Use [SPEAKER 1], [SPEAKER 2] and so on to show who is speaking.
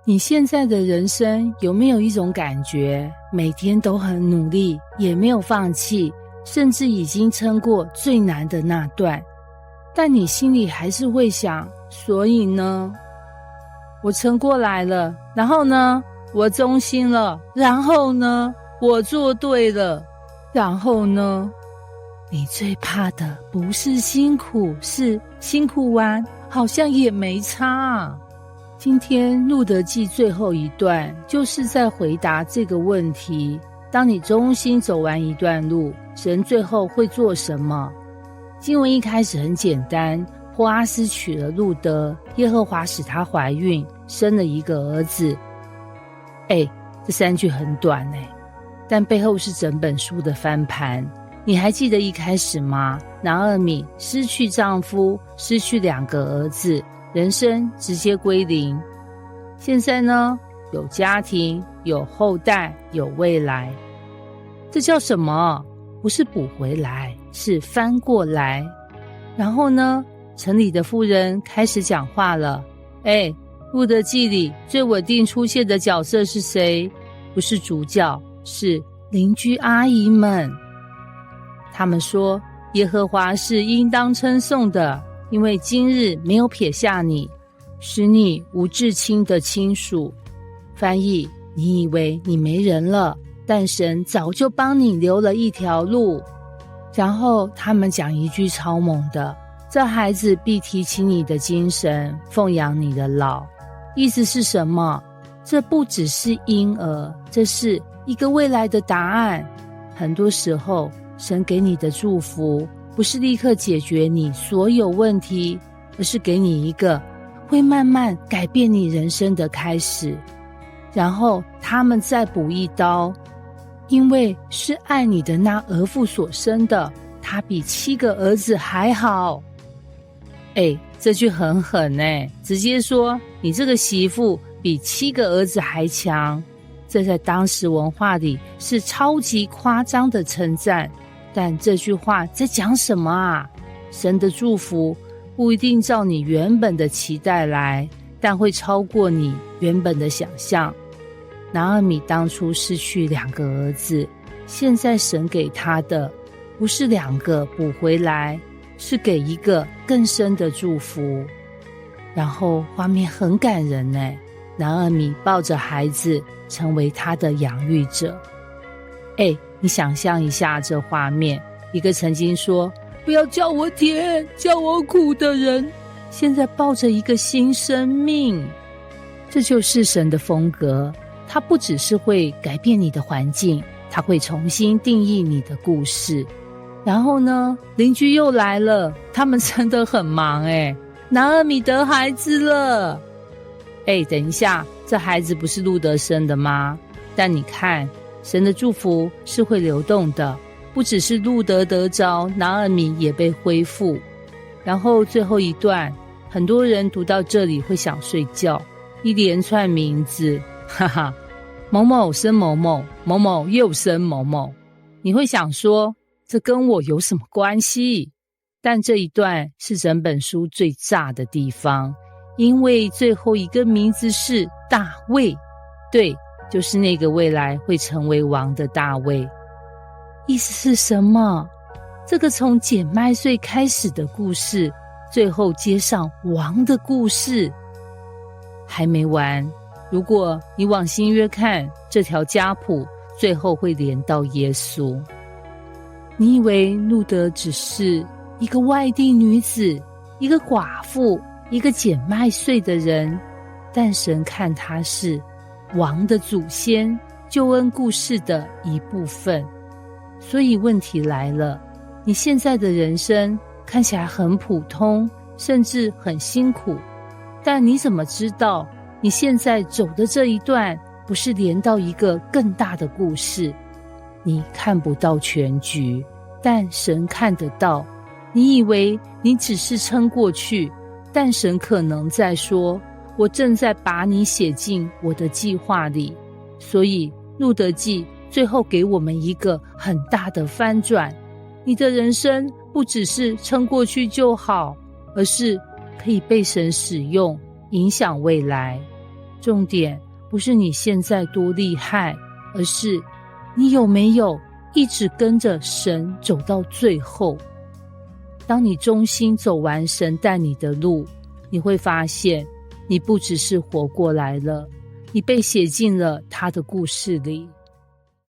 [SPEAKER 1] 你現在的人生有沒有一種感覺，每天都很努力，也沒有放棄，甚至已經撐過最難的那段，但你心裡還是會想，所以呢？我撐過來了，然後呢？我忠心了，然後呢？我做對了，然後呢？你最怕的不是辛苦，是辛苦完好像也沒差啊。今天《路得記》最後一段就是在回答這個問題。當你忠心走完一段路，神最後會做什麼？經文一開始很簡單，波阿斯娶了路得，耶和華使她懷孕，生了一個兒子。這3句很短但背後是整本書的翻盤。你還記得一開始嗎？拿俄米失去丈夫，失去2個兒子，人生直接歸零。現在呢，有家庭，有後代，有未來。這叫什麼？不是補回來，是翻過來。然後呢，城裡的婦人開始講話了。路得記裡最穩定出現的角色是誰？不是主角，是鄰居阿姨們。他們說，耶和華是應當稱頌的，因為今日沒有撇下你，使你無至親的親屬。翻譯，你以為你沒人了，但神早就幫你留了一條路。然後他們講一句超猛的，這孩子必提起你的精神，奉養你的老。意思是什麼？這不只是嬰兒，這是一個未來的答案。很多時候，神給你的祝福不是立刻解決你所有問題，而是給你一個會慢慢改變你人生的開始。然後他們再補一刀，因為是愛你的那兒婦所生的，他比7個兒子還好。這句很狠直接說你這個媳婦比7個兒子還強。這在當時文化裡是超級誇張的稱讚。但這句話在講什麼啊？神的祝福不一定照你原本的期待來，但會超過你原本的想象。拿俄米當初失去2個兒子，現在神給他的不是2個補回來，是給一個更深的祝福。然後畫面很感人拿俄米抱着孩子成為他的養育者。你想象一下這畫面，一個曾經說不要叫我甜叫我苦的人，現在抱着一個新生命。這就是神的風格，他不只是會改變你的環境，他會重新定義你的故事。然後呢，鄰居又來了，他們真的很忙拿俄米得孩子了。等一下，這孩子不是路得生的嗎？但你看，神的祝福是會流動的，不只是路得得着，拿俄米也被恢復。然後最後一段，很多人讀到這裡會想睡覺，一連串名字，某某生某某，某某又生某某，你會想說，這跟我有什麼關係？但這一段是整本書最炸的地方，因為最後一個名字是大衛，對，就是那個未來會成為王的大衛。意思是什麼？這個從撿麥穗開始的故事，最後接上王的故事。還沒完，如果你往新約看，這條家譜最後會連到耶穌。你以為路得只是一個外地女子，一個寡婦，一個撿麥穗的人，但神看她是王的祖先，救恩故事的一部分。所以問題來了，你現在的人生看起來很普通，甚至很辛苦，但你怎麼知道你現在走的這一段不是連到一個更大的故事？你看不到全局，但神看得到。你以為你只是撐過去，但神可能在說，我正在把你寫進我的計劃裡。所以路得記最後給我們一個很大的翻轉，你的人生不只是撐過去就好，而是可以被神使用，影響未來。重點不是你現在多厲害，而是你有沒有一直跟着神走到最後。當你忠心走完神帶你的路，你會發現你不只是活過來了，你被寫進了他的故事裡。